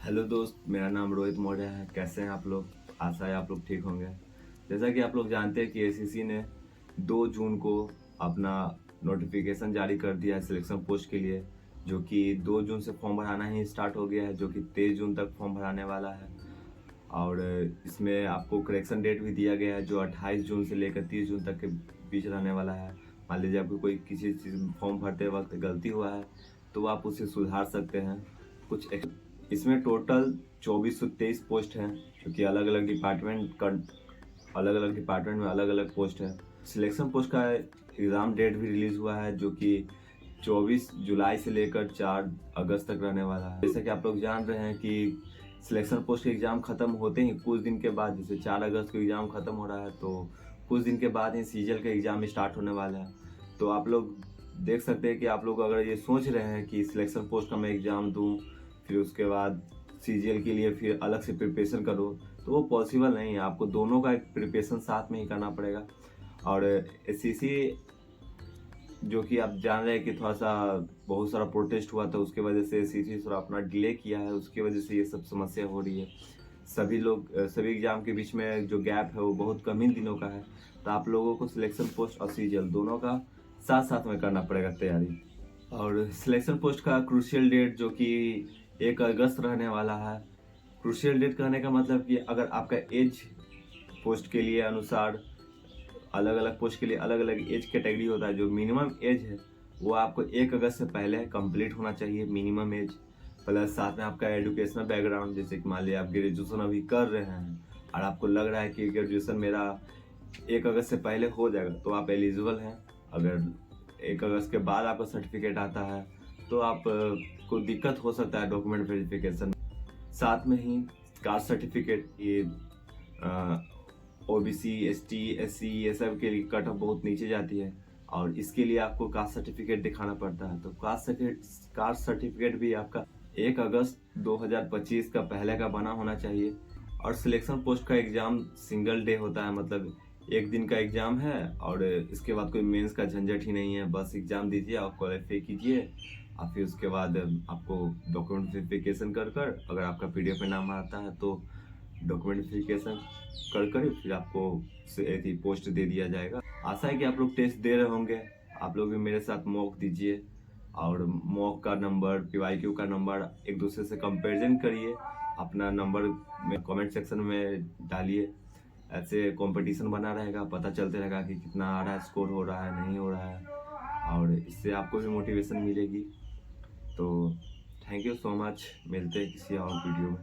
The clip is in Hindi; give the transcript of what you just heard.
हेलो दोस्त, मेरा नाम रोहित मौर्य है। कैसे हैं आप लोग? आशा है आप लोग ठीक होंगे। जैसा कि आप लोग जानते हैं कि एसीसी ने 2 जून को अपना नोटिफिकेशन जारी कर दिया है सिलेक्शन पोस्ट के लिए, जो कि 2 जून से फॉर्म भराना ही स्टार्ट हो गया है, जो कि 23 जून तक फॉर्म भराने वाला है। और इसमें आपको करेक्शन डेट भी दिया गया है, जो 28 जून से लेकर 30 जून तक के बीच रहने वाला है। मान लीजिए आपको कोई किसी चीज़ फॉर्म भरते वक्त गलती हुआ है तो आप उसे सुधार सकते हैं। इसमें टोटल 2423 पोस्ट हैं, जो कि अलग अलग डिपार्टमेंट में अलग अलग पोस्ट है। सिलेक्शन पोस्ट का एग्ज़ाम डेट भी रिलीज़ हुआ है, जो कि 24 जुलाई से लेकर 4 अगस्त तक रहने वाला है। जैसा कि आप लोग जान रहे हैं कि सिलेक्शन पोस्ट के एग्ज़ाम ख़त्म होते ही कुछ दिन के बाद, जैसे 4 अगस्त को एग्ज़ाम ख़त्म हो रहा है तो कुछ दिन के बाद ही सीजीएल का एग्ज़ाम स्टार्ट होने वाला है। तो आप लोग देख सकते हैं कि आप लोग अगर ये सोच रहे हैं कि सिलेक्शन पोस्ट का मैं एग्ज़ाम दूँ, फिर उसके बाद सीजीएल के लिए फिर अलग से प्रिपरेशन करो, तो वो पॉसिबल नहीं है। आपको दोनों का एक प्रिपरेशन साथ में ही करना पड़ेगा। और एससीसी, जो कि आप जान रहे हैं कि थोड़ा सा बहुत सारा प्रोटेस्ट हुआ था, उसके वजह से एससीसी थोड़ा अपना डिले किया है, उसकी वजह से ये सब समस्या हो रही है। सभी एग्जाम के बीच में जो गैप है वो बहुत कम ही दिनों का है। तो आप लोगों को सिलेक्शन पोस्ट और सीजीएल दोनों का साथ साथ में करना पड़ेगा तैयारी। और सिलेक्शन पोस्ट का क्रूशियल डेट जो कि 1 अगस्त रहने वाला है। क्रूशियल डेट कहने का मतलब कि अगर आपका एज पोस्ट के लिए अनुसार अलग अलग पोस्ट के लिए अलग अलग एज कैटेगरी होता है, जो मिनिमम एज है वो आपको 1 अगस्त से पहले कंप्लीट होना चाहिए, मिनिमम एज। प्लस साथ में आपका एजुकेशनल बैकग्राउंड, जैसे कि मान लिया आप ग्रेजुएशन अभी कर रहे हैं और आपको लग रहा है कि ग्रेजुएशन मेरा 1 अगस्त से पहले हो जाएगा, तो आप एलिजिबल हैं। अगर 1 अगस्त के बाद आपका सर्टिफिकेट आता है तो आप को दिक्कत हो सकता है डॉक्यूमेंट वेरिफिकेशन। साथ में ही कास्ट सर्टिफिकेट, ये ओबीसी, एसटी, एससी ये सब के लिए कट ऑफ बहुत नीचे जाती है और इसके लिए आपको कास्ट सर्टिफिकेट दिखाना पड़ता है। तो कास्ट सर्टिफिकेट भी आपका 1 अगस्त 2025 का पहले का बना होना चाहिए। और सिलेक्शन पोस्ट का एग्ज़ाम सिंगल डे होता है, मतलब एक दिन का एग्ज़ाम है और इसके बाद कोई मेंस का झंझट ही नहीं है। बस एग्ज़ाम दीजिए और क्वालिफाई कीजिए और फिर उसके बाद आपको डॉक्यूमेंट वेरिफिकेशन कर कर, अगर आपका पीडीएफ में नाम आता है तो डॉक्यूमेंट वेरिफिकेशन कर फिर आपको पोस्ट दे दिया जाएगा। आशा है कि आप लोग टेस्ट दे रहे होंगे। आप लोग भी मेरे साथ मॉक दीजिए और मॉक का नंबर, पीवाईक्यू का नंबर एक दूसरे से कंपैरिजन करिए, अपना नंबर में कमेंट सेक्शन में डालिए। ऐसे कंपटीशन बना रहेगा, पता चलते रहेगा कि कितना आ रहा है, स्कोर हो रहा है नहीं हो रहा है, और इससे आपको भी मोटिवेशन मिलेगी। तो थैंक यू सो मच, मिलते हैं किसी और वीडियो में।